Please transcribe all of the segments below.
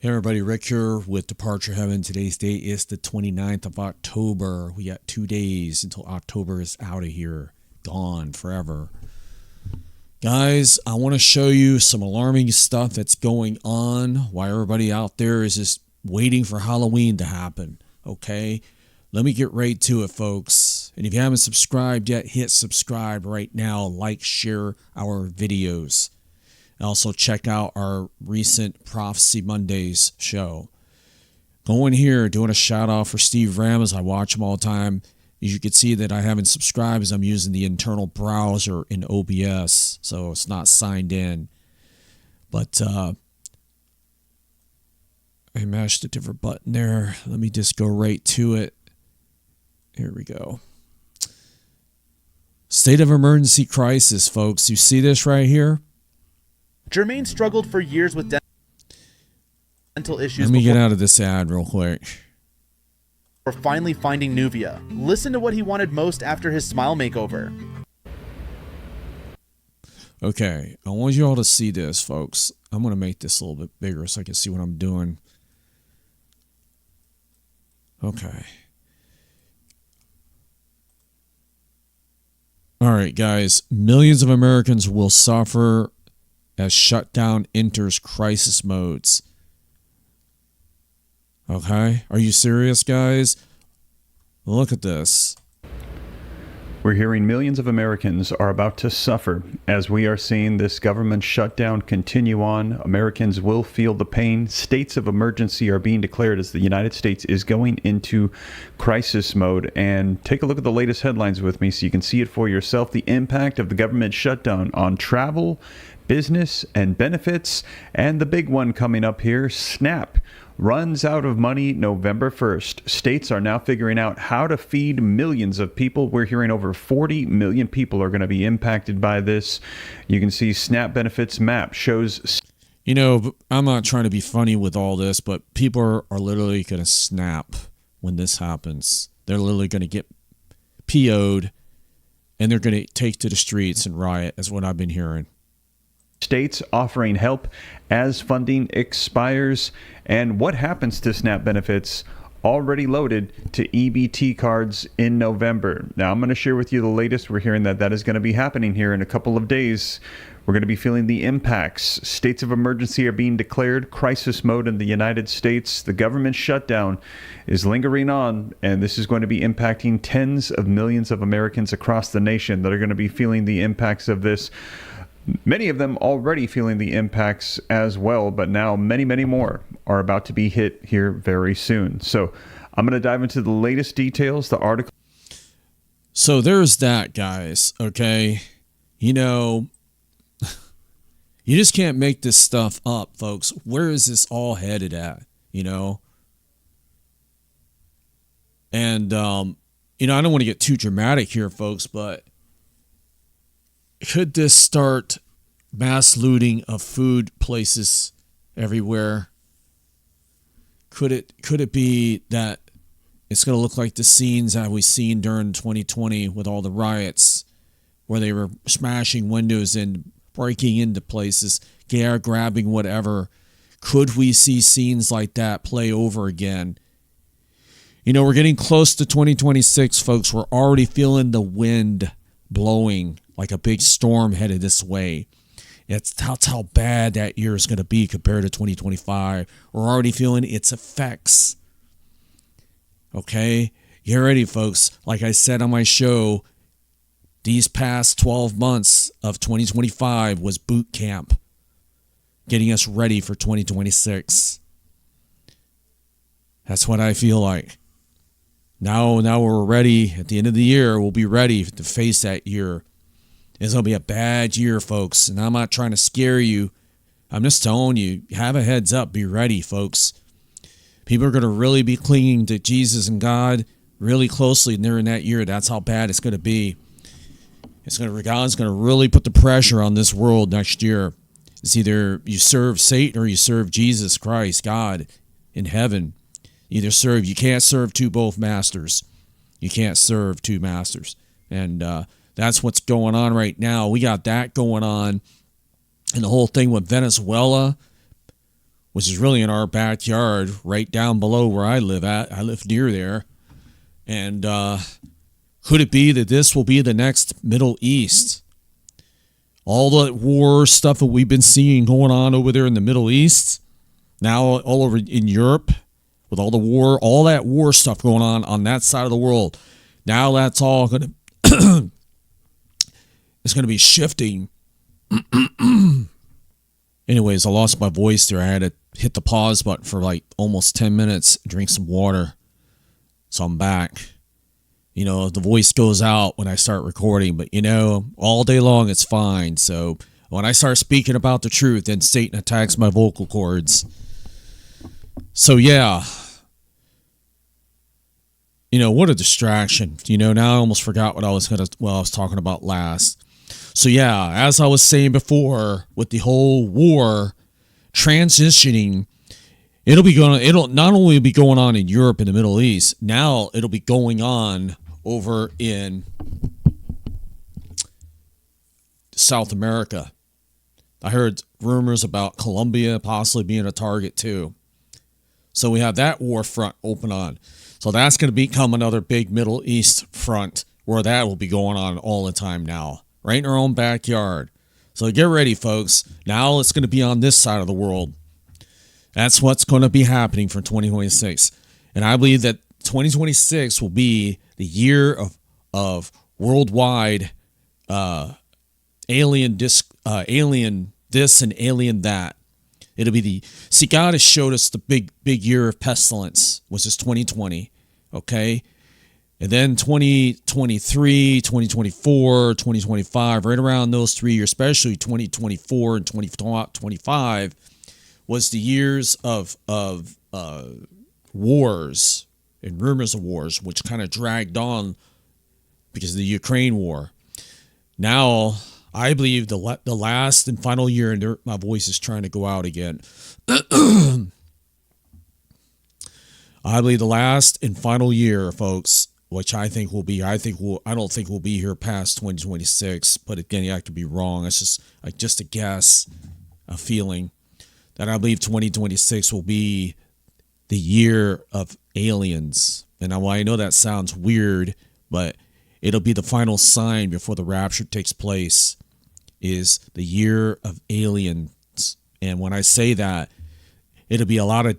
Hey everybody, Rick here with Departure Heaven. Today's date is the 29th of October. We got 2 days until October is out of here. Gone forever. Guys, I want to show you some alarming stuff that's going on while everybody out there is just waiting for Halloween to happen. Okay? Let me get right to it, folks. And if you haven't subscribed yet, hit subscribe right now. Like, share our videos. Also, check out our recent Prophecy Mondays show. Going here, doing a shout out for Steve Ramos. I watch him all the time. As you can see that I haven't subscribed as I'm using the internal browser in OBS, so it's not signed in. But I mashed a different button there. Let me just go right to it. Here we go. State of emergency crisis, folks. You see this right here? Jermaine struggled for years with dental issues. Let me get out of this ad real quick. Before finally finding Nuvia. Listen to what he wanted most after his smile makeover. Okay, I want you all to see this, folks. I'm going to make this a little bit bigger so I can see what I'm doing. Okay. All right, guys. Millions of Americans will suffer as shutdown enters crisis modes. Okay? Are you serious, guys? Look at this. We're hearing millions of Americans are about to suffer as we are seeing this government shutdown continue on. Americans will feel the pain. States of emergency are being declared as the United States is going into crisis mode. And take a look at the latest headlines with me so you can see it for yourself. The impact of the government shutdown on travel, business, and benefits. And the big one coming up here, SNAP runs out of money November 1st. States are now figuring out how to feed millions of people. We're hearing over 40 million people are going to be impacted by this. You can see SNAP benefits map shows. You know, I'm not trying to be funny with all this, but people are literally going to snap when this happens. They're literally going to get PO'd, and they're going to take to the streets and riot, is what I've been hearing. States offering help as funding expires, and what happens to SNAP benefits already loaded to EBT cards in November. Now, I'm going to share with you the latest. We're hearing that is going to be happening here in a couple of days. We're going to be feeling the impacts. States of emergency are being declared, crisis mode in the United States. The government shutdown is lingering on, and this is going to be impacting tens of millions of Americans across the nation that are going to be feeling the impacts of this. Many of them already feeling the impacts as well, but now many, many more are about to be hit here very soon. So I'm going to dive into the latest details, the article. So there's that, guys, okay? You know, you just can't make this stuff up, folks. Where is this all headed at, you know? And, you know, I don't want to get too dramatic here, folks, but could this start mass looting of food places everywhere? Could it be that it's going to look like the scenes that we've seen during 2020 with all the riots where they were smashing windows and breaking into places, grabbing whatever? Could we see scenes like that play over again? You know, we're getting close to 2026, folks. We're already feeling the wind blowing like a big storm headed this way. That's how bad that year is going to be compared to 2025. We're already feeling its effects. Okay? Get ready, folks. Like I said on my show, these past 12 months of 2025 was boot camp, getting us ready for 2026. That's what I feel like. Now we're ready. At the end of the year, we'll be ready to face that year. It's going to be a bad year, folks. And I'm not trying to scare you. I'm just telling you, have a heads up. Be ready, folks. People are going to really be clinging to Jesus and God really closely during that year. That's how bad it's going to be. God's going to really put the pressure on this world next year. It's either you serve Satan or you serve Jesus Christ, God, in heaven. You can't serve both masters. You can't serve two masters. And that's what's going on right now. We got that going on. And the whole thing with Venezuela, which is really in our backyard, right down below where I live at. I live near there. And could it be that this will be the next Middle East? All the war stuff that we've been seeing going on over there in the Middle East, now all over in Europe, with all the war, all that war stuff going on that side of the world. Now that's all going to it's going to be shifting. Anyways, I lost my voice there. I had to hit the pause button for like almost 10 minutes, drink some water. So I'm back. You know, the voice goes out when I start recording, but you know, all day long it's fine. So when I start speaking about the truth, then Satan attacks my vocal cords. So yeah. You know, what a distraction. You know, now I almost forgot what I was talking about last. So yeah, as I was saying before, with the whole war transitioning, it'll not only be going on in Europe and the Middle East, now it'll be going on over in South America. I heard rumors about Colombia possibly being a target too. So we have that war front open on. So that's going to become another big Middle East front where that will be going on all the time now, right in our own backyard. So get ready, folks. Now it's going to be on this side of the world. That's what's going to be happening for 2026. And I believe that 2026 will be the year of worldwide alien this and alien that. It'll be God has showed us the big year of pestilence, which is 2020, okay? And then 2023, 2024, 2025, right around those 3 years, especially 2024 and 2025, was the years of wars and rumors of wars, which kind of dragged on because of the Ukraine war. Now, I believe the last and final year, and my voice is trying to go out again. I believe the last and final year, folks, which I think will be, I don't think we'll be here past 2026, but again, I could be wrong. It's just a guess, a feeling that I believe 2026 will be the year of aliens. And I know that sounds weird, but it'll be the final sign before the rapture takes place, is the year of aliens. And when I say that, it'll be a lot of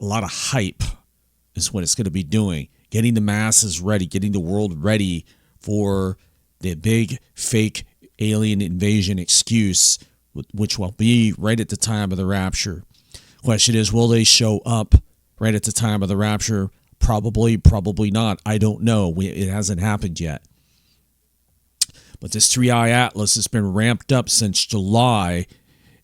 hype is what it's going to be doing. Getting the masses ready, getting the world ready for the big fake alien invasion excuse, which will be right at the time of the rapture. Question is, will they show up right at the time of the rapture? Probably not. I don't know. It hasn't happened yet. But this 3i Atlas has been ramped up since July,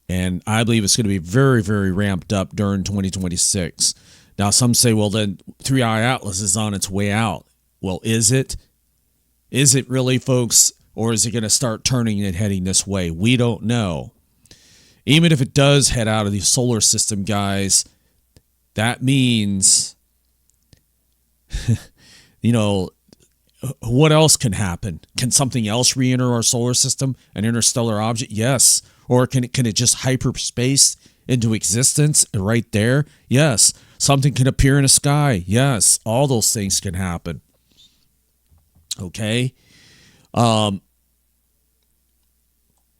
and I believe it's going to be very, very ramped up during 2026. Now, some say, well, then 3i Atlas is on its way out. Well, is it? Is it really, folks? Or is it going to start turning and heading this way? We don't know. Even if it does head out of the solar system, guys, that means, you know, what else can happen? Can something else re-enter our solar system? An interstellar object? Yes. Or can it just hyperspace into existence right there? Yes. Something can appear in the sky. Yes. All those things can happen. Okay. What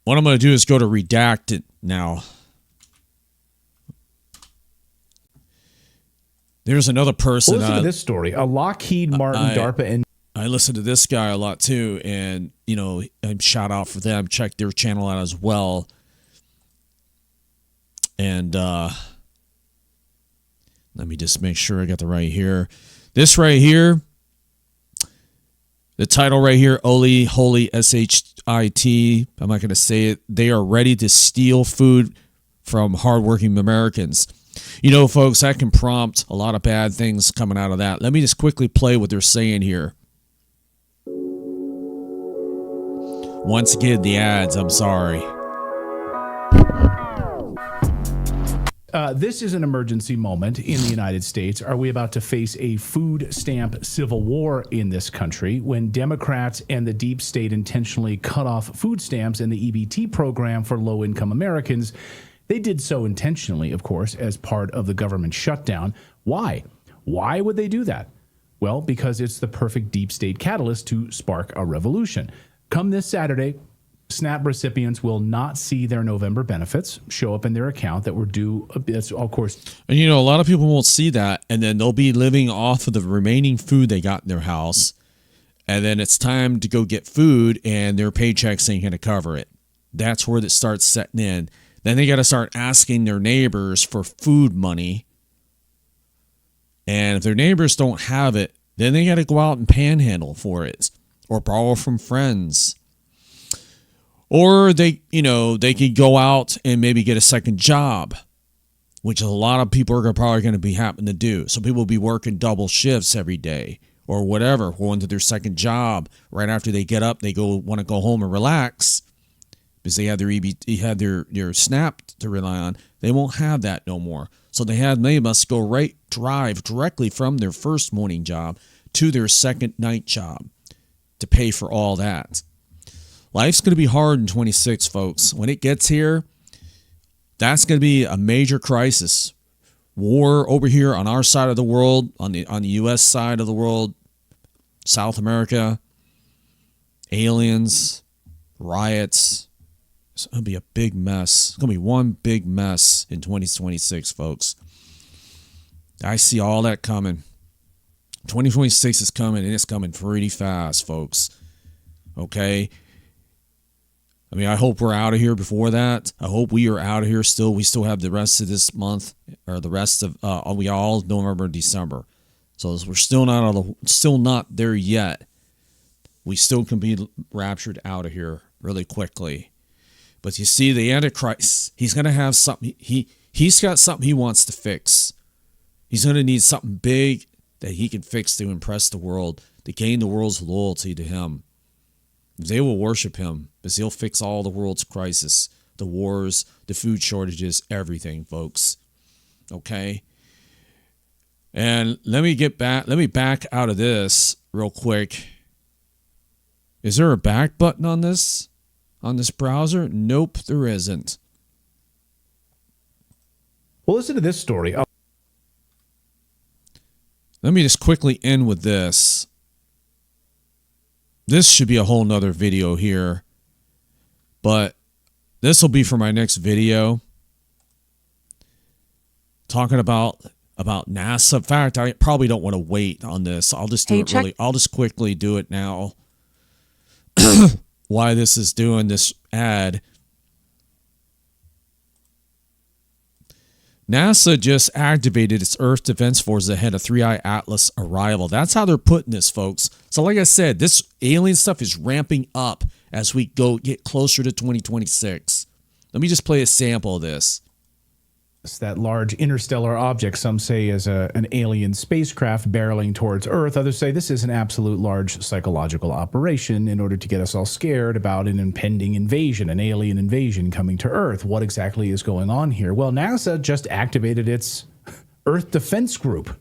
I'm going to do is go to redacted now. There's another person. Listen to this story. A Lockheed Martin, DARPA, and I listen to this guy a lot too, and you know, shout out for them. Check their channel out as well. And let me just make sure I got the right here. This right here, the title right here, Holy SHIT. I'm not going to say it. They are ready to steal food from hardworking Americans. You know, folks, that can prompt a lot of bad things coming out of that. Let me just quickly play what they're saying here. Once again, the ads, I'm sorry. This is an emergency moment in the United States. Are we about to face a food stamp civil war in this country when Democrats and the deep state intentionally cut off food stamps and the EBT program for low-income Americans They did so intentionally, of course, as part of the government shutdown. Why? Why would they do that? Well, because it's the perfect deep state catalyst to spark a revolution. Come this Saturday, SNAP recipients will not see their November benefits show up in their account that were due. That's, of course. And, a lot of people won't see that, and then they'll be living off of the remaining food they got in their house. And then it's time to go get food, and their paychecks ain't going to cover it. That's where it starts setting in. Then they got to start asking their neighbors for food money. And if their neighbors don't have it, then they got to go out and panhandle for it or borrow from friends. Or they could go out and maybe get a second job, which a lot of people are probably going to be happening to do. So people will be working double shifts every day or whatever, going to their second job. Right after they get up, they want to go home and relax because they have their SNAP to rely on. They won't have that no more. So they must drive directly from their first morning job to their second night job to pay for all that. Life's going to be hard in 26, folks. When it gets here, that's going to be a major crisis. War over here on our side of the world, on the U.S. side of the world, South America, aliens, riots. It's going to be a big mess. It's going to be one big mess in 2026, folks. I see all that coming. 2026 is coming, and it's coming pretty fast, folks. Okay? I mean, I hope we're out of here before that. I hope we are out of here still. We still have the rest of this month, or the rest of November and December. So we're still not there yet. We still can be raptured out of here really quickly. But you see, the Antichrist, he's going to have something. He's got something he wants to fix. He's going to need something big that he can fix to impress the world, to gain the world's loyalty to him. They will worship him because he'll fix all the world's crisis, the wars, the food shortages, everything, folks. Okay? And let me back out of this real quick. Is there a back button on this browser? Nope, there isn't. Well, listen to this story. Let me just quickly end with this. This should be a whole nother video here, but this will be for my next video. Talking about NASA. In fact, I probably don't want to wait on this. I'll just I'll just quickly do it now. Why this is doing this ad. NASA just activated its Earth Defense Force ahead of 3I Atlas arrival. That's how they're putting this, folks. So like I said, this alien stuff is ramping up as we get closer to 2026. Let me just play a sample of this. That large interstellar object, some say is an alien spacecraft barreling towards Earth. Others say this is an absolute large psychological operation in order to get us all scared about an impending invasion, an alien invasion coming to Earth. What exactly is going on here? Well, NASA just activated its Earth Defense Group.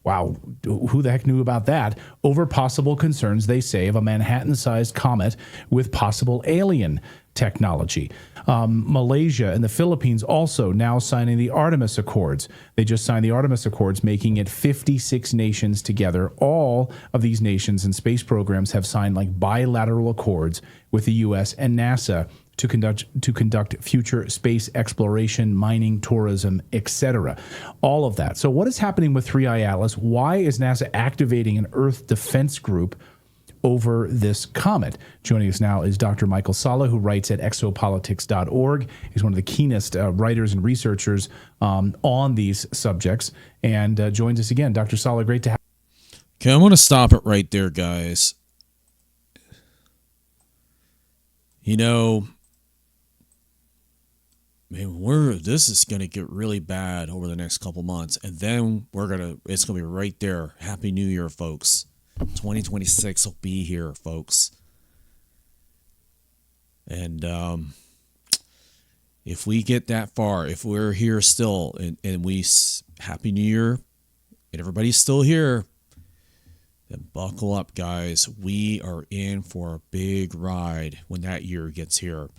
Wow, who the heck knew about that? Over possible concerns, they say, of a Manhattan-sized comet with possible alien technology. Malaysia and the Philippines also now signing the Artemis Accords. They just signed the Artemis Accords, making it 56 nations together. All of these nations and space programs have signed like bilateral accords with the U.S. and NASA to conduct future space exploration, mining, tourism, etc. All of that. So what is happening with 3I Atlas? Why is NASA activating an Earth Defense Group over this comet? Joining us now is Dr. Michael Salla, who writes at exopolitics.org. He's one of the keenest writers and researchers on these subjects, and joins us again. Dr. Salla, great to have you. Okay, I'm going to stop it right there, guys. This is going to get really bad over the next couple months, and then it's going to be right there. Happy New Year, folks. 2026 will be here, folks. And if we get that far, if we're here still, and Happy New Year, and everybody's still here, then buckle up, guys. We are in for a big ride when that year gets here.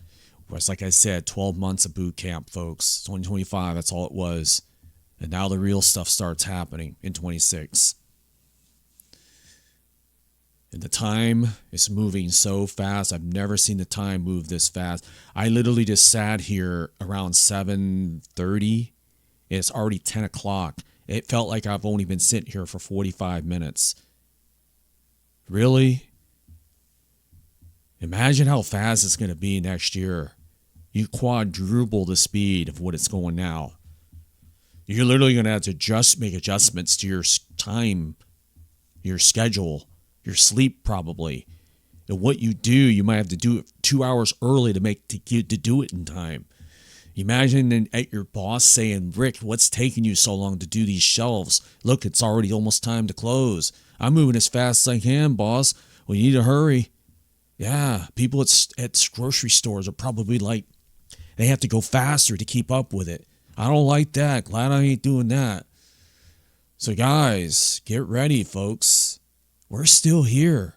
Whereas, like I said, 12 months of boot camp, folks. 2025, that's all it was. And now the real stuff starts happening in 26. And the time is moving so fast. I've never seen the time move this fast. I literally just sat here around 7:30. It's already 10 o'clock. It felt like I've only been sitting here for 45 minutes. Really? Imagine how fast it's going to be next year. You quadruple the speed of what it's going now. You're literally going to have to make adjustments to your time, your schedule, your sleep probably. And what you do, you might have to do it 2 hours early to do it in time. Imagine at your boss saying, Rick, what's taking you so long to do these shelves? Look, it's already almost time to close. I'm moving as fast as I can, boss. We need to hurry. Yeah, people at grocery stores are probably like, they have to go faster to keep up with it. I don't like that. Glad I ain't doing that. So guys, get ready, folks. We're still here.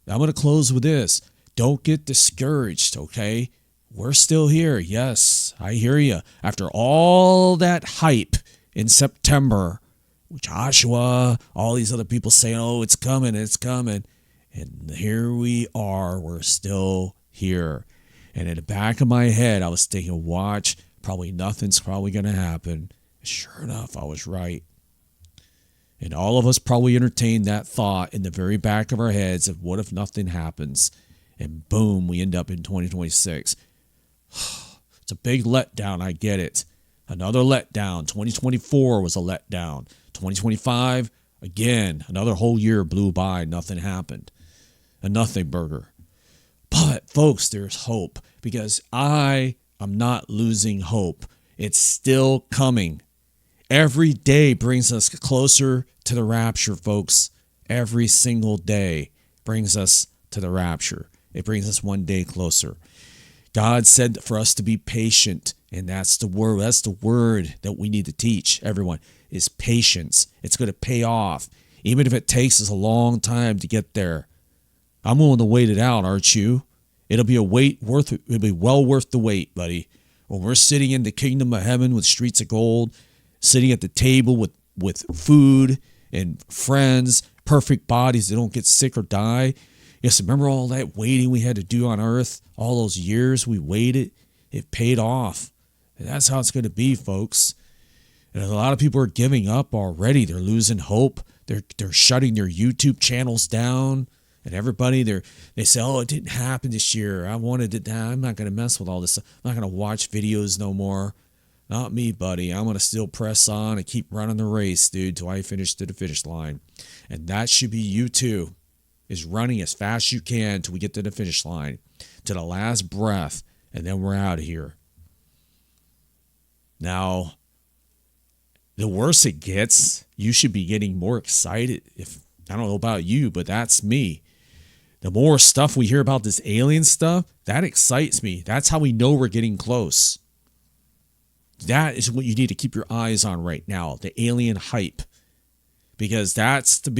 I'm going to close with this. Don't get discouraged, okay? We're still here. Yes, I hear you. After all that hype in September, Joshua, all these other people saying, oh, it's coming, it's coming. And here we are. We're still here. And in the back of my head, I was thinking, watch, nothing's probably going to happen. Sure enough, I was right. And all of us probably entertained that thought in the very back of our heads of what if nothing happens? And boom, we end up in 2026. It's a big letdown. I get it. Another letdown. 2024 was a letdown. 2025, again, another whole year blew by. Nothing happened. A nothing burger. But, folks, there's hope because I am not losing hope. It's still coming. Every day brings us closer to the rapture, folks. Every single day brings us to the rapture. It brings us one day closer. God said for us to be patient, and that's the word. That's the word that we need to teach everyone is patience. It's going to pay off, even if it takes us a long time to get there. I'm willing to wait it out, aren't you? It'll be it'll be well worth the wait, buddy. When we're sitting in the kingdom of heaven with streets of gold, sitting at the table with food and friends, perfect bodies that don't get sick or die. Yes, remember all that waiting we had to do on earth? All those years we waited, it paid off. And that's how it's going to be, folks. And a lot of people are giving up already. They're losing hope. They're shutting their YouTube channels down. And everybody, they say, oh, it didn't happen this year. I wanted it. I'm not going to mess with all this. I'm not going to watch videos no more. Not me, buddy. I'm going to still press on and keep running the race, dude, till I finish to the finish line. And that should be you too, is running as fast as you can till we get to the finish line, to the last breath, and then we're out of here. Now, the worse it gets, you should be getting more excited. I don't know about you, but that's me. The more stuff we hear about this alien stuff, that excites me. That's how we know we're getting close. That is what you need to keep your eyes on right now, the alien hype. Because that's going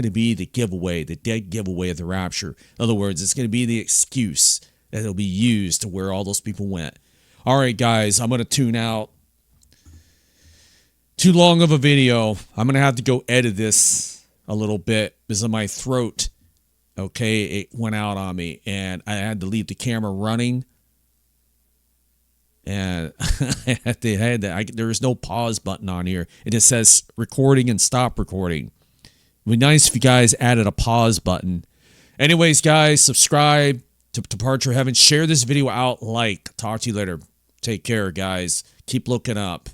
to be the giveaway, the dead giveaway of the rapture. In other words, it's going to be the excuse that will be used to where all those people went. All right, guys, I'm going to tune out. Too long of a video. I'm going to have to go edit this a little bit because of my throat. Okay, it went out on me, and I had to leave the camera running. And there is no pause button on here. It just says recording and stop recording. It would be nice if you guys added a pause button. Anyways, guys, subscribe to Departure Heaven. Share this video out. Talk to you later. Take care, guys. Keep looking up.